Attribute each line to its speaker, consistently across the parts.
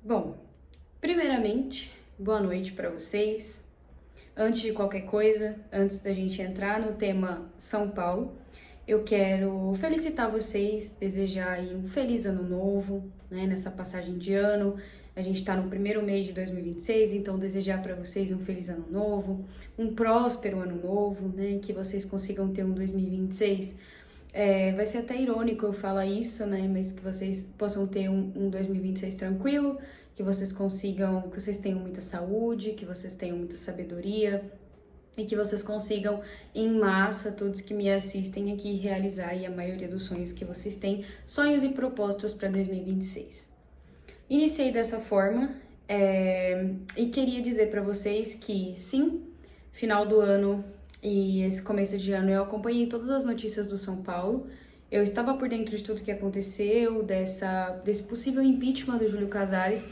Speaker 1: Bom, primeiramente, boa noite para vocês. Antes de qualquer coisa, antes da gente entrar no tema São Paulo, eu quero felicitar vocês, desejar aí um feliz ano novo, né, nessa passagem de ano. A gente está no primeiro mês de 2026, então desejar para vocês um feliz ano novo, um próspero ano novo, né, que vocês consigam ter um 2026. Vai ser até irônico eu falar isso, né? Mas que vocês possam ter um 2026 tranquilo, que vocês consigam, que vocês tenham muita saúde, que vocês tenham muita sabedoria e que vocês consigam, em massa, todos que me assistem aqui, realizar aí a maioria dos sonhos que vocês têm, sonhos e propósitos para 2026. Iniciei dessa forma e queria dizer para vocês que sim, final do ano e esse começo de ano eu acompanhei todas as notícias do São Paulo. Eu estava por dentro de tudo que aconteceu, desse possível impeachment do Júlio Casares,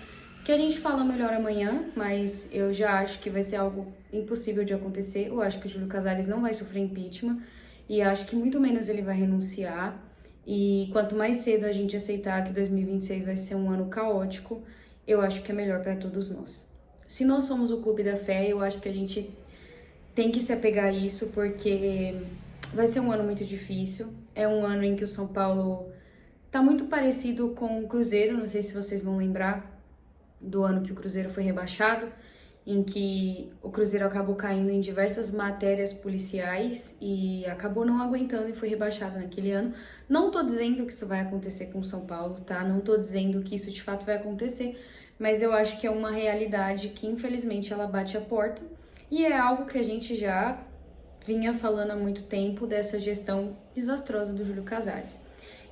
Speaker 1: que a gente fala melhor amanhã, mas eu já acho que vai ser algo impossível de acontecer. Eu acho que o Júlio Casares não vai sofrer impeachment e acho que muito menos ele vai renunciar. E quanto mais cedo a gente aceitar que 2026 vai ser um ano caótico, eu acho que é melhor para todos nós. Se nós somos o Clube da Fé, eu acho que a gente tem que se apegar a isso, porque vai ser um ano muito difícil. É um ano em que o São Paulo tá muito parecido com o Cruzeiro, não sei se vocês vão lembrar do ano que o Cruzeiro foi rebaixado, em que o Cruzeiro acabou caindo em diversas matérias policiais e acabou não aguentando e foi rebaixado naquele ano. Não tô dizendo que isso vai acontecer com o São Paulo, tá? Não tô dizendo que isso de fato vai acontecer, mas eu acho que é uma realidade que infelizmente ela bate a porta e é algo que a gente já vinha falando há muito tempo dessa gestão desastrosa do Júlio Casares.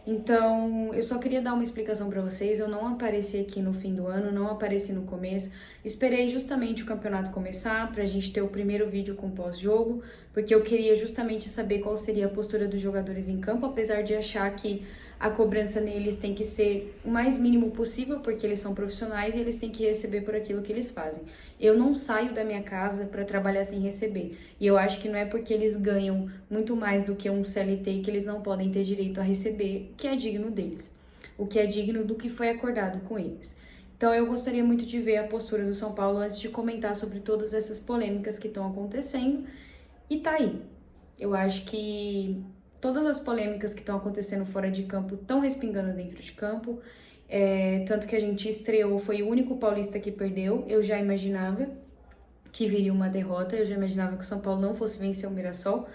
Speaker 1: Então, eu só queria dar uma explicação para vocês. Eu não apareci aqui no fim do ano, não apareci no começo. Esperei justamente o campeonato começar para a gente ter o primeiro vídeo com pós-jogo, porque eu queria justamente saber qual seria a postura dos jogadores em campo, apesar de achar que a cobrança neles tem que ser o mais mínimo possível, porque eles são profissionais e eles têm que receber por aquilo que eles fazem. Eu não saio da minha casa para trabalhar sem receber. E eu acho que não é porque eles ganham muito mais do que um CLT que eles não podem ter direito a receber o que é digno deles, o que é digno do que foi acordado com eles. Então eu gostaria muito de ver a postura do São Paulo antes de comentar sobre todas essas polêmicas que estão acontecendo. E tá aí. Eu acho que todas as polêmicas que estão acontecendo fora de campo estão respingando dentro de campo. Tanto que a gente estreou, foi o único paulista que perdeu. Eu já imaginava que viria uma derrota, eu já imaginava que o São Paulo não fosse vencer o Mirassol,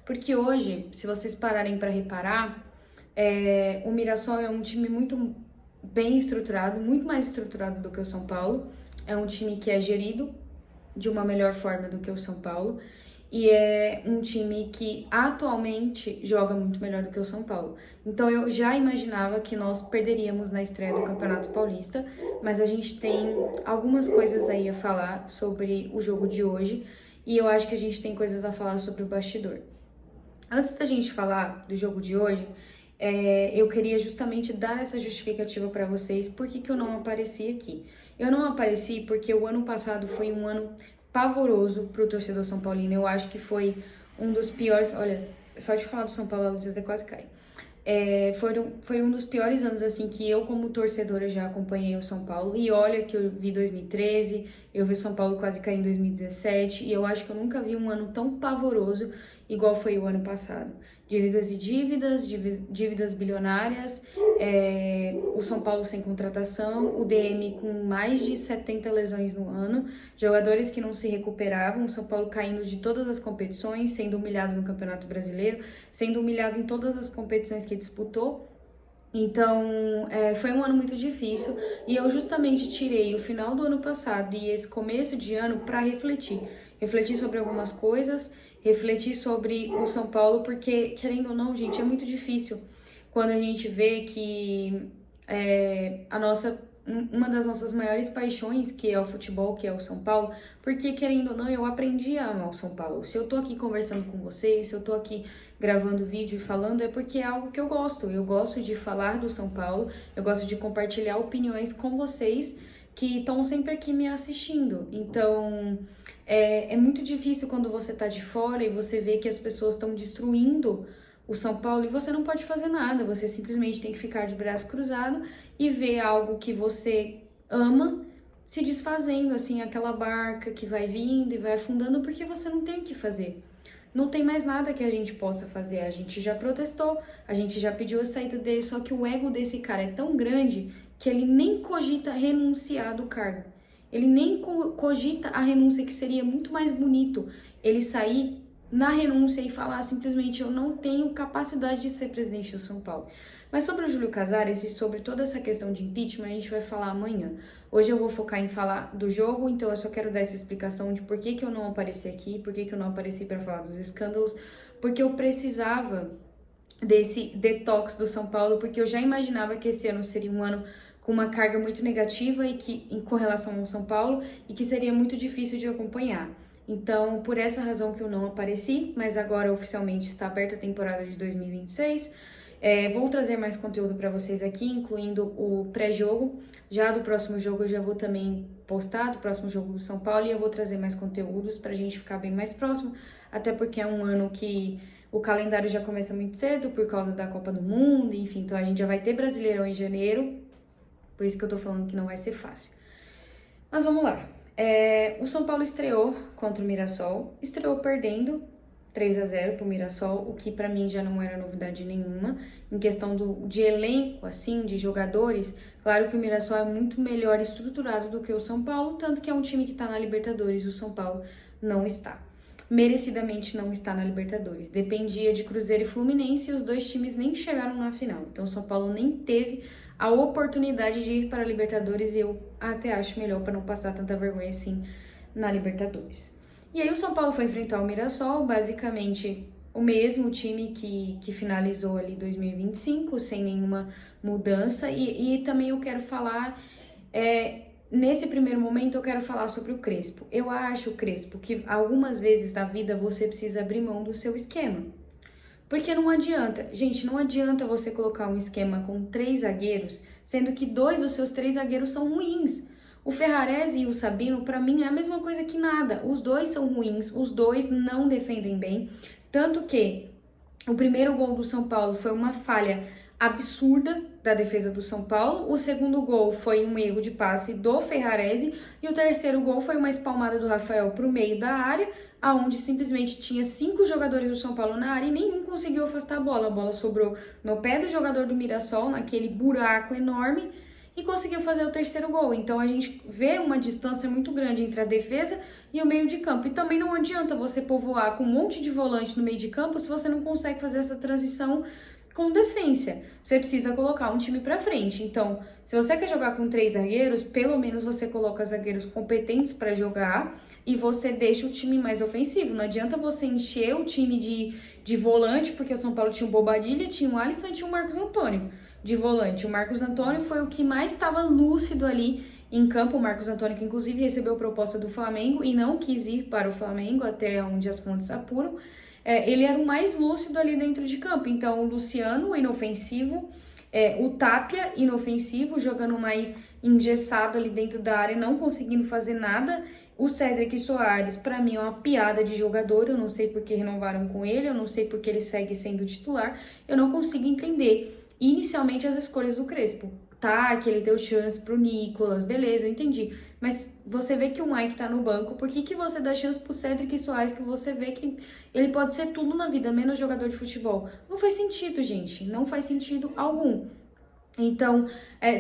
Speaker 1: porque hoje, se vocês pararem para reparar, o Mirassol é um time muito bem estruturado, muito mais estruturado do que o São Paulo. É um time que é gerido de uma melhor forma do que o São Paulo. E é um time que atualmente joga muito melhor do que o São Paulo. Então eu já imaginava que nós perderíamos na estreia do Campeonato Paulista, mas a gente tem algumas coisas aí a falar sobre o jogo de hoje e eu acho que a gente tem coisas a falar sobre o bastidor. Antes da gente falar do jogo de hoje, eu queria justamente dar essa justificativa para vocês por que eu não apareci aqui. Eu não apareci porque o ano passado foi um ano pavoroso para o torcedor São Paulino. Eu acho que foi um dos piores. Olha, só de falar do São Paulo, a luz até quase cai. Foi um dos piores anos assim que eu, como torcedora, já acompanhei o São Paulo. E olha que eu vi 2013, eu vi São Paulo quase cair em 2017, e eu acho que eu nunca vi um ano tão pavoroso igual foi o ano passado. Dívidas e dívidas, dívidas bilionárias, o São Paulo sem contratação, o DM com mais de 70 lesões no ano, jogadores que não se recuperavam, o São Paulo caindo de todas as competições, sendo humilhado no Campeonato Brasileiro, sendo humilhado em todas as competições que disputou. Então, foi um ano muito difícil e eu justamente tirei o final do ano passado e esse começo de ano para refletir. Refletir sobre algumas coisas, refletir sobre o São Paulo, porque, querendo ou não, gente, é muito difícil quando a gente vê que uma das nossas maiores paixões, que é o futebol, que é o São Paulo, porque, querendo ou não, eu aprendi a amar o São Paulo. Se eu tô aqui conversando com vocês, se eu tô aqui gravando vídeo e falando, é porque é algo que eu gosto. Eu gosto de falar do São Paulo, eu gosto de compartilhar opiniões com vocês que estão sempre aqui me assistindo. Então, é muito difícil quando você tá de fora e você vê que as pessoas estão destruindo o São Paulo e você não pode fazer nada, você simplesmente tem que ficar de braço cruzado e ver algo que você ama se desfazendo, assim, aquela barca que vai vindo e vai afundando porque você não tem o que fazer. Não tem mais nada que a gente possa fazer. A gente já protestou, a gente já pediu a saída dele, só que o ego desse cara é tão grande que ele nem cogita renunciar do cargo. Ele nem cogita a renúncia, que seria muito mais bonito ele sair na renúncia e falar simplesmente: eu não tenho capacidade de ser presidente do São Paulo. Mas sobre o Júlio Casares e sobre toda essa questão de impeachment, a gente vai falar amanhã. Hoje eu vou focar em falar do jogo, então eu só quero dar essa explicação de por que eu não apareci aqui, por que eu não apareci para falar dos escândalos, porque eu precisava desse detox do São Paulo, porque eu já imaginava que esse ano seria um ano com uma carga muito negativa e que com relação ao São Paulo e que seria muito difícil de acompanhar. Então, por essa razão que eu não apareci, mas agora oficialmente está aberta a temporada de 2026. Vou trazer mais conteúdo para vocês aqui, incluindo o pré-jogo. Já do próximo jogo eu já vou também postar, do próximo jogo do São Paulo, e eu vou trazer mais conteúdos para a gente ficar bem mais próximo, até porque é um ano que o calendário já começa muito cedo por causa da Copa do Mundo, enfim, então a gente já vai ter Brasileirão em janeiro, por isso que eu tô falando que não vai ser fácil. Mas vamos lá. O São Paulo estreou contra o Mirassol, estreou perdendo 3-0 pro Mirassol, o que para mim já não era novidade nenhuma. Em questão de elenco, assim, de jogadores, claro que o Mirassol é muito melhor estruturado do que o São Paulo, tanto que é um time que tá na Libertadores, o São Paulo não está. Merecidamente não está na Libertadores. Dependia de Cruzeiro e Fluminense e os dois times nem chegaram na final. Então o São Paulo nem teve a oportunidade de ir para a Libertadores e eu até acho melhor para não passar tanta vergonha assim na Libertadores. E aí o São Paulo foi enfrentar o Mirassol, basicamente o mesmo time que finalizou ali 2025, sem nenhuma mudança. E também eu quero falar, nesse primeiro momento eu quero falar sobre o Crespo. Eu acho, Crespo, que algumas vezes na vida você precisa abrir mão do seu esquema. Porque não adianta, gente, não adianta você colocar um esquema com 3 zagueiros, sendo que 2 dos seus 3 zagueiros são ruins. O Ferrarese e o Sabino, para mim, é a mesma coisa que nada. Os dois são ruins, os dois não defendem bem. Tanto que o primeiro gol do São Paulo foi uma falha absurda da defesa do São Paulo. O segundo gol foi um erro de passe do Ferrarese. E o terceiro gol foi uma espalmada do Rafael para o meio da área, aonde simplesmente tinha 5 jogadores do São Paulo na área e nenhum conseguiu afastar a bola. A bola sobrou no pé do jogador do Mirassol, naquele buraco enorme, e conseguiu fazer o terceiro gol. Então a gente vê uma distância muito grande entre a defesa e o meio de campo. E também não adianta você povoar com um monte de volante no meio de campo se você não consegue fazer essa transição com decência. Você precisa colocar um time pra frente. Então, se você quer jogar com 3 zagueiros, pelo menos você coloca zagueiros competentes para jogar e você deixa o time mais ofensivo. Não adianta você encher o time de volante, porque o São Paulo tinha o Bobadilha, tinha o Alisson e tinha o Marcos Antônio de volante. O Marcos Antônio foi o que mais estava lúcido ali em campo. O Marcos Antônio, que inclusive recebeu proposta do Flamengo e não quis ir para o Flamengo, até onde as fontes apuram. Ele era o mais lúcido ali dentro de campo. Então, o Luciano, inofensivo, o Tapia, inofensivo, jogando mais engessado ali dentro da área, não conseguindo fazer nada. O Cédric Soares, para mim, é uma piada de jogador. Eu não sei por que renovaram com ele, eu não sei por que ele segue sendo titular. Eu não consigo entender inicialmente as escolhas do Crespo. Tá, que ele deu chance pro Nicolas, beleza, eu entendi. Mas você vê que o Mike tá no banco, por que você dá chance pro Cédric Soares, que você vê que ele pode ser tudo na vida, menos jogador de futebol? Não faz sentido, gente, não faz sentido algum. Então,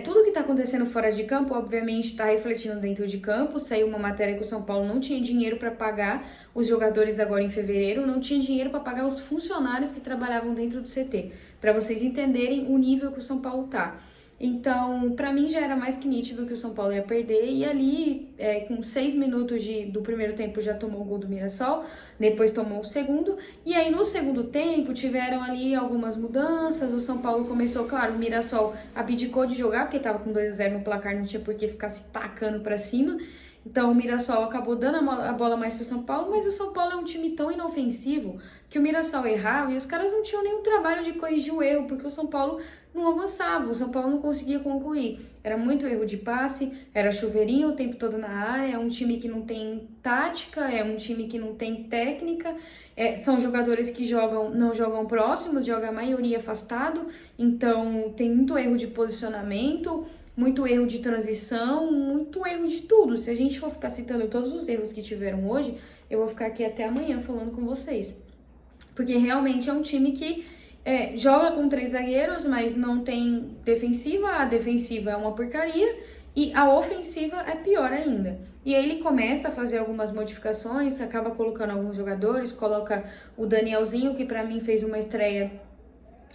Speaker 1: tudo que tá acontecendo fora de campo, obviamente, tá refletindo dentro de campo. Saiu uma matéria que o São Paulo não tinha dinheiro para pagar os jogadores agora em fevereiro, não tinha dinheiro para pagar os funcionários que trabalhavam dentro do CT, para vocês entenderem o nível que o São Paulo tá. Então, para mim já era mais que nítido que o São Paulo ia perder, e ali, com 6 minutos do primeiro tempo, já tomou o gol do Mirassol, depois tomou o segundo, e aí no segundo tempo tiveram ali algumas mudanças. O São Paulo começou, claro, o Mirassol abdicou de jogar, porque tava com 2-0 no placar, não tinha por que ficar se tacando para cima. Então o Mirassol acabou dando a bola mais pro São Paulo, mas o São Paulo é um time tão inofensivo que o Mirassol errava e os caras não tinham nenhum trabalho de corrigir o erro, porque o São Paulo não avançava, o São Paulo não conseguia concluir. Era muito erro de passe, era chuveirinho o tempo todo na área, é um time que não tem tática, é um time que não tem técnica, são jogadores que não jogam próximos, joga a maioria afastado, então tem muito erro de posicionamento. muito erro de transição, muito erro de tudo. Se a gente for ficar citando todos os erros que tiveram hoje, eu vou ficar aqui até amanhã falando com vocês. Porque realmente é um time que joga com 3 zagueiros, mas não tem defensiva, a defensiva é uma porcaria e a ofensiva é pior ainda. E aí ele começa a fazer algumas modificações, acaba colocando alguns jogadores, coloca o Danielzinho, que pra mim fez uma estreia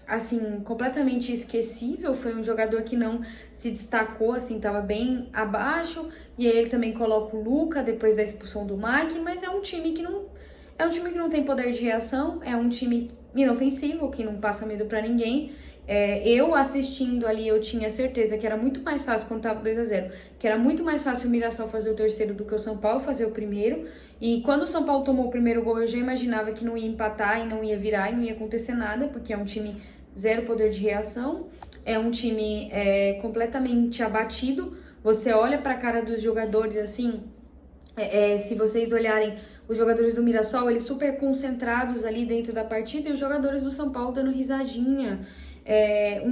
Speaker 1: assim, completamente esquecível, foi um jogador que não se destacou, assim, tava bem abaixo, e aí ele também coloca o Luca depois da expulsão do Mike, mas é um time que não tem poder de reação, é um time inofensivo, que não passa medo pra ninguém. Eu assistindo ali, eu tinha certeza que era muito mais fácil quando tava 2-0, que era muito mais fácil o Mirassol fazer o terceiro do que o São Paulo fazer o primeiro, e quando o São Paulo tomou o primeiro gol, eu já imaginava que não ia empatar e não ia virar e não ia acontecer nada, porque é um time zero poder de reação, é um time completamente abatido. Você olha pra cara dos jogadores assim, se vocês olharem os jogadores do Mirassol, eles super concentrados ali dentro da partida, e os jogadores do São Paulo dando risadinha,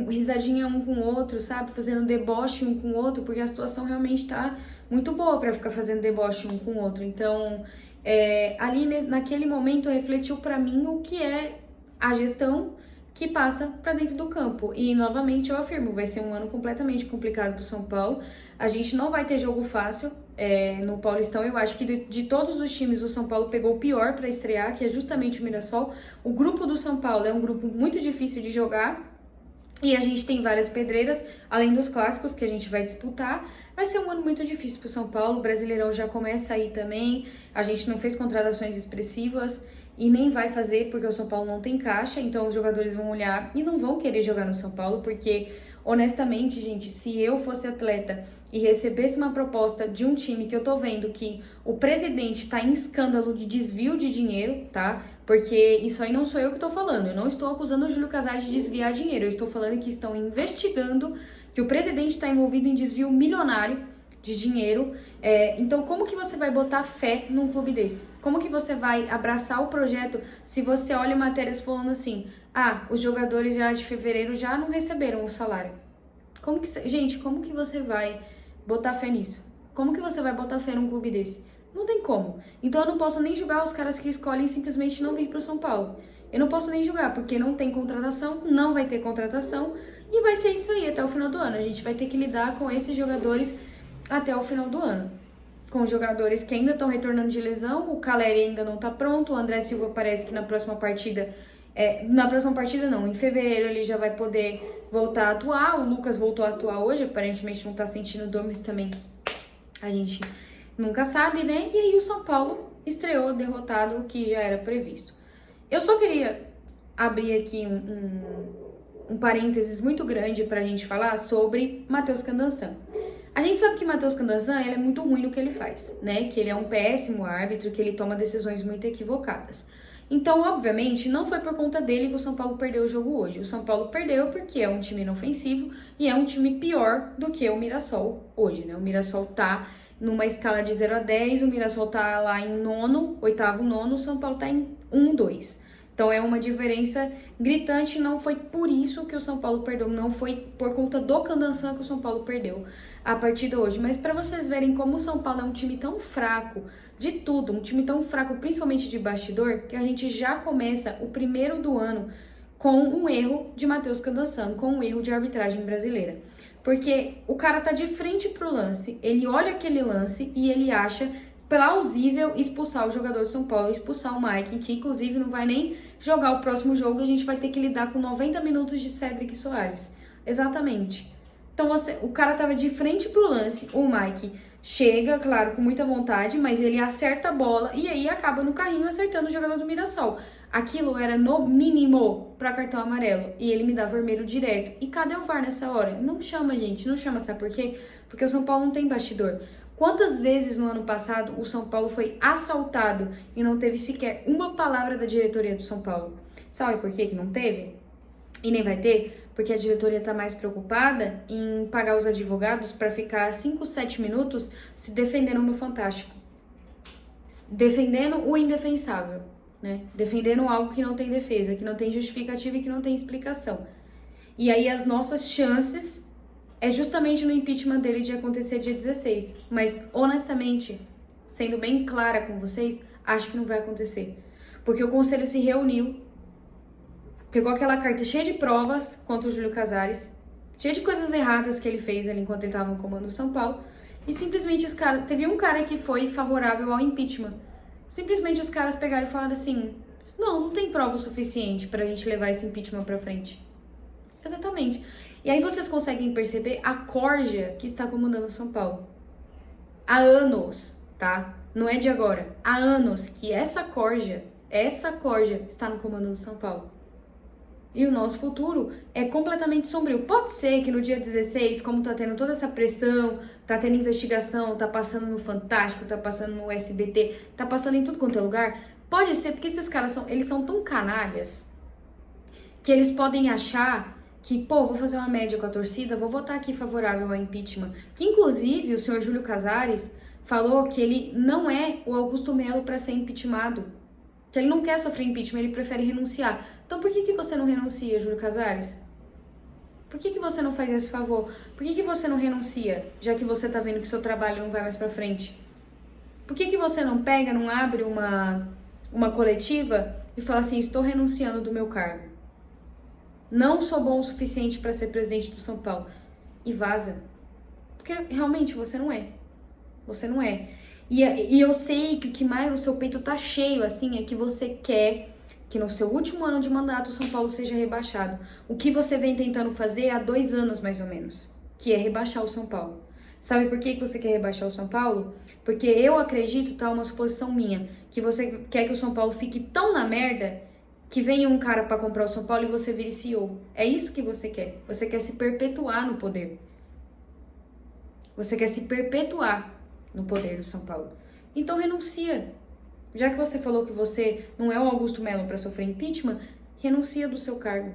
Speaker 1: risadinha um com o outro, sabe? Fazendo deboche um com o outro, porque a situação realmente tá muito boa pra ficar fazendo deboche um com o outro. Então, ali naquele momento refletiu pra mim o que é a gestão que passa para dentro do campo. E, novamente, eu afirmo, vai ser um ano completamente complicado para o São Paulo. A gente não vai ter jogo fácil no Paulistão. Eu acho que de todos os times, o São Paulo pegou o pior para estrear, que é justamente o Mirassol. O grupo do São Paulo é um grupo muito difícil de jogar. E a gente tem várias pedreiras, além dos clássicos que a gente vai disputar. Vai ser um ano muito difícil para o São Paulo. O Brasileirão já começa aí também. A gente não fez contratações expressivas e nem vai fazer, porque o São Paulo não tem caixa, então os jogadores vão olhar e não vão querer jogar no São Paulo, porque, honestamente, gente, se eu fosse atleta e recebesse uma proposta de um time que eu tô vendo que o presidente tá em escândalo de desvio de dinheiro, tá? Porque isso aí não sou eu que tô falando, eu não estou acusando o Júlio Casares de desviar dinheiro, eu estou falando que estão investigando, que o presidente está envolvido em desvio milionário de dinheiro. Então, como que você vai botar fé num clube desse? Como que você vai abraçar o projeto se você olha matérias falando assim, os jogadores já de fevereiro já não receberam o salário? Gente, como que você vai botar fé nisso? Como que você vai botar fé num clube desse? Não tem como. Então, eu não posso nem julgar os caras que escolhem simplesmente não vir pro São Paulo. Eu não posso nem julgar, porque não tem contratação, não vai ter contratação, e vai ser isso aí até o final do ano. A gente vai ter que lidar com esses jogadores até o final do ano, com os jogadores que ainda estão retornando de lesão. O Caleri ainda não tá pronto, o André Silva parece que na próxima partida não, em fevereiro ele já vai poder voltar a atuar. O Lucas voltou a atuar hoje, aparentemente não tá sentindo dor, mas também a gente nunca sabe, né? E aí o São Paulo estreou derrotado, o que já era previsto. Eu só queria abrir aqui um parênteses muito grande pra gente falar sobre Matheus Candansan. A gente sabe que Matheus Candansan, ele é muito ruim no que ele faz, né? Que ele é um péssimo árbitro, que ele toma decisões muito equivocadas. Então, obviamente, não foi por conta dele que o São Paulo perdeu o jogo hoje. O São Paulo perdeu porque é um time inofensivo e é um time pior do que o Mirassol hoje, né? O Mirassol tá numa escala de 0 a 10, o Mirassol tá lá em oitavo, nono, o São Paulo tá em 1, 2. Então é uma diferença gritante, não foi por isso que o São Paulo perdeu, não foi por conta do Candansan que o São Paulo perdeu a partida hoje. Mas para vocês verem como o São Paulo é um time tão fraco de tudo, um time tão fraco principalmente de bastidor, que a gente já começa o primeiro do ano com um erro de Matheus Candansan, com um erro de arbitragem brasileira. Porque o cara tá de frente pro lance, ele olha aquele lance e ele acha plausível expulsar o jogador do São Paulo, expulsar o Mike, que inclusive não vai nem jogar o próximo jogo, a gente vai ter que lidar com 90 minutos de Cédric Soares. Exatamente. Então o cara tava de frente pro lance, o Mike chega, claro, com muita vontade, mas ele acerta a bola e aí acaba no carrinho acertando o jogador do Mirassol. Aquilo era no mínimo para cartão amarelo e ele me dá vermelho direto. E cadê o VAR nessa hora? Não chama, gente, não chama, sabe por quê? Porque o São Paulo não tem bastidor. Quantas vezes no ano passado o São Paulo foi assaltado e não teve sequer uma palavra da diretoria do São Paulo? Sabe por quê que não teve? E nem vai ter? Porque a diretoria tá mais preocupada em pagar os advogados para ficar 5, 7 minutos se defendendo no Fantástico. Defendendo o indefensável, né? Defendendo algo que não tem defesa, que não tem justificativa e que não tem explicação. E aí as nossas chances é justamente no impeachment dele de acontecer dia 16. Mas, honestamente, sendo bem clara com vocês, acho que não vai acontecer. Porque o Conselho se reuniu, pegou aquela carta cheia de provas contra o Júlio Casares, cheia de coisas erradas que ele fez ali enquanto ele estava no comando de São Paulo, e simplesmente os caras... Teve um cara que foi favorável ao impeachment. Simplesmente os caras pegaram e falaram assim, não tem prova o suficiente pra gente levar esse impeachment pra frente. Exatamente. E aí vocês conseguem perceber a corja que está comandando São Paulo. Há anos, tá? Não é de agora. Há anos que essa corja está no comando de São Paulo. E o nosso futuro é completamente sombrio. Pode ser que no dia 16, como tá tendo toda essa pressão, tá tendo investigação, tá passando no Fantástico, tá passando no SBT, tá passando em tudo quanto é lugar, pode ser porque esses caras eles são tão canalhas que eles podem achar que, vou fazer uma média com a torcida, vou votar aqui favorável ao impeachment. Que, inclusive, o senhor Júlio Casares falou que ele não é o Augusto Melo para ser impeachmentado. Que ele não quer sofrer impeachment, ele prefere renunciar. Então por que você não renuncia, Júlio Casares? Por que você não faz esse favor? Por que você não renuncia, já que você tá vendo que seu trabalho não vai mais pra frente? Por que você não pega, não abre uma coletiva e fala assim, estou renunciando do meu cargo? Não sou bom o suficiente para ser presidente do São Paulo. E vaza. Porque realmente você não é. Você não é. E eu sei que o que mais o seu peito tá cheio, assim, é que você quer que no seu último ano de mandato o São Paulo seja rebaixado. O que você vem tentando fazer há 2 anos, mais ou menos, que é rebaixar o São Paulo. Sabe por que você quer rebaixar o São Paulo? Porque eu acredito, tá, uma suposição minha, que você quer que o São Paulo fique tão na merda que venha um cara pra comprar o São Paulo e você vire CEO. É isso que você quer. Você quer se perpetuar no poder. Você quer se perpetuar no poder do São Paulo. Então renuncia. Já que você falou que você não é o Augusto Melo para sofrer impeachment, renuncia do seu cargo.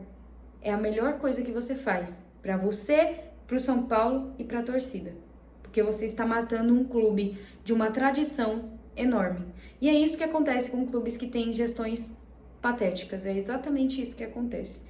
Speaker 1: É a melhor coisa que você faz para você, para o São Paulo e para a torcida. Porque você está matando um clube de uma tradição enorme. E é isso que acontece com clubes que têm gestões patéticas. É exatamente isso que acontece.